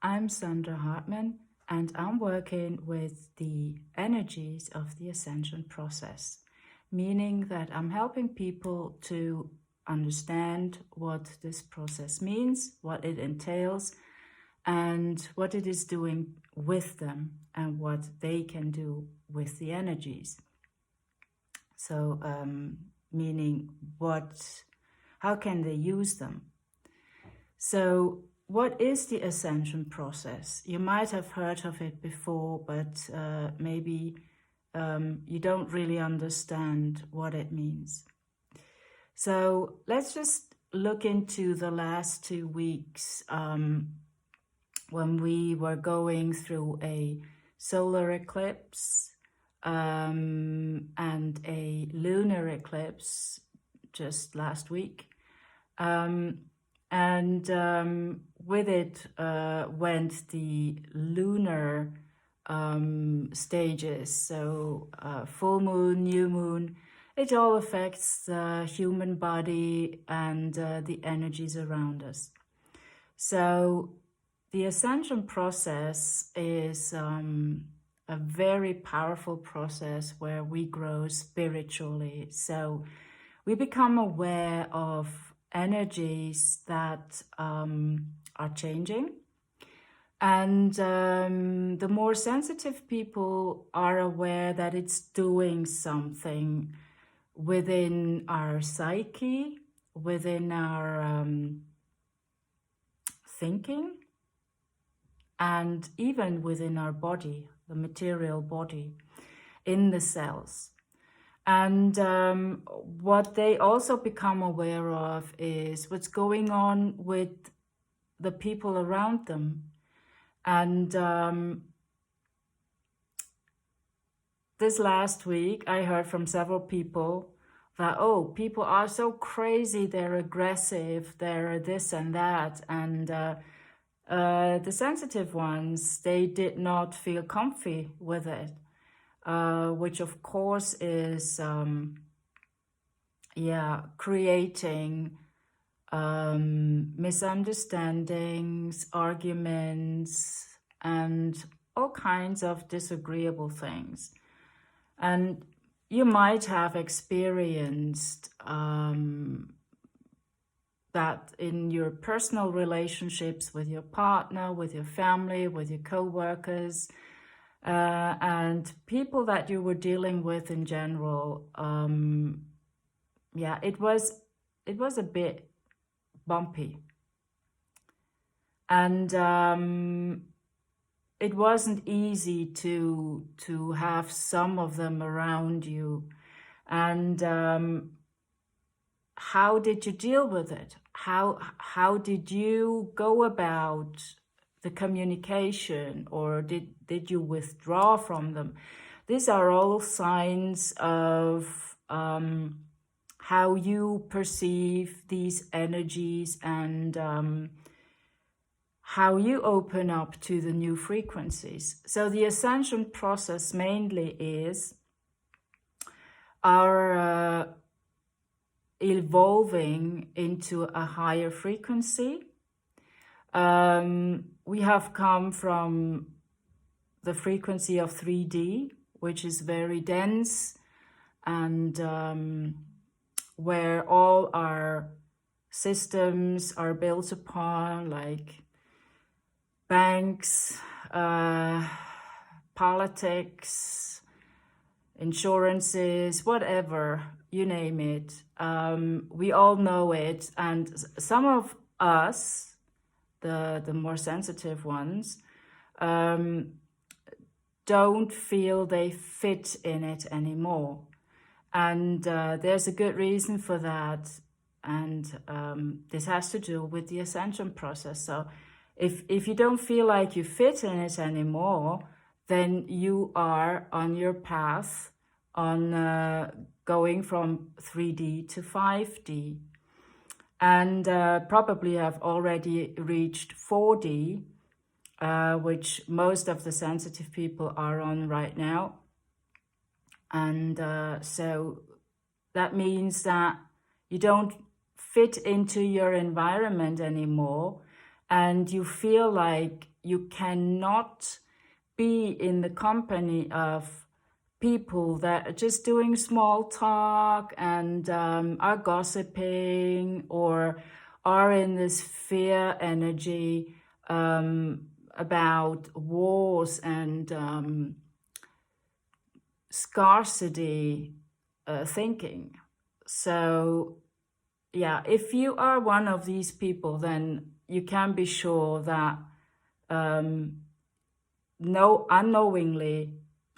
I'm Sandra Hartman, and I'm working with the energies of the Ascension Process, meaning that I'm helping people to understand what this process means, what it entails, and what it is doing with them, and what they can do with the energies. So, meaning how can they use them? So, what is the Ascension Process? You might have heard of it before, but maybe you don't really understand what it means. So let's just look into the last 2 weeks when we were going through a solar eclipse and a lunar eclipse just last week. With it went the lunar stages, so full moon, new moon. It all affects the human body and the energies around us. So the Ascension Process is a very powerful process where we grow spiritually. So we become aware of energies that are changing, and the more sensitive people are aware that it's doing something within our psyche, within our thinking, and even within our body, the material body, in the cells. And what they also become aware of is what's going on with the people around them. And this last week, I heard from several people that, oh, people are so crazy, they're aggressive, they're this and that. And the sensitive ones, they did not feel comfy with it. Which of course is, creating misunderstandings, arguments, and all kinds of disagreeable things. And you might have experienced that in your personal relationships with your partner, with your family, with your co-workers, and people that you were dealing with in general. It was a bit bumpy, and it wasn't easy to have some of them around you. And how did you deal with it? How did you go about the communication, or did you withdraw from them? These are all signs of how you perceive these energies and how you open up to the new frequencies. So the Ascension Process mainly is our evolving into a higher frequency. We have come from the frequency of 3D, which is very dense, and where all our systems are built upon, like banks, politics, insurances, whatever, you name it. We all know it, and some of us, the more sensitive ones, don't feel they fit in it anymore. And there's a good reason for that. And this has to do with the Ascension Process. So if you don't feel like you fit in it anymore, then you are on your path on going from 3D to 5D. And probably have already reached 4D, which most of the sensitive people are on right now. And so that means that you don't fit into your environment anymore, and you feel like you cannot be in the company of people that are just doing small talk and are gossiping or are in this fear energy about wars and scarcity thinking. So yeah, if you are one of these people, then you can be sure that unknowingly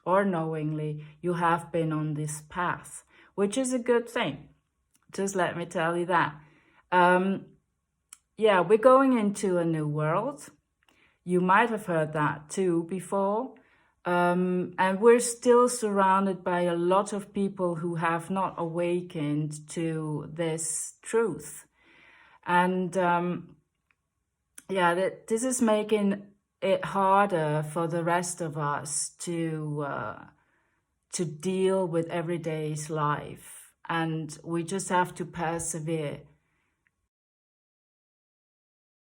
or knowingly you have been on this path, which is a good thing. Just let me tell you that. Yeah, we're going into a new world. You might have heard that too before. And we're still surrounded by a lot of people who have not awakened to this truth. And yeah, this is making it harder for the rest of us to deal with everyday's life. And we just have to persevere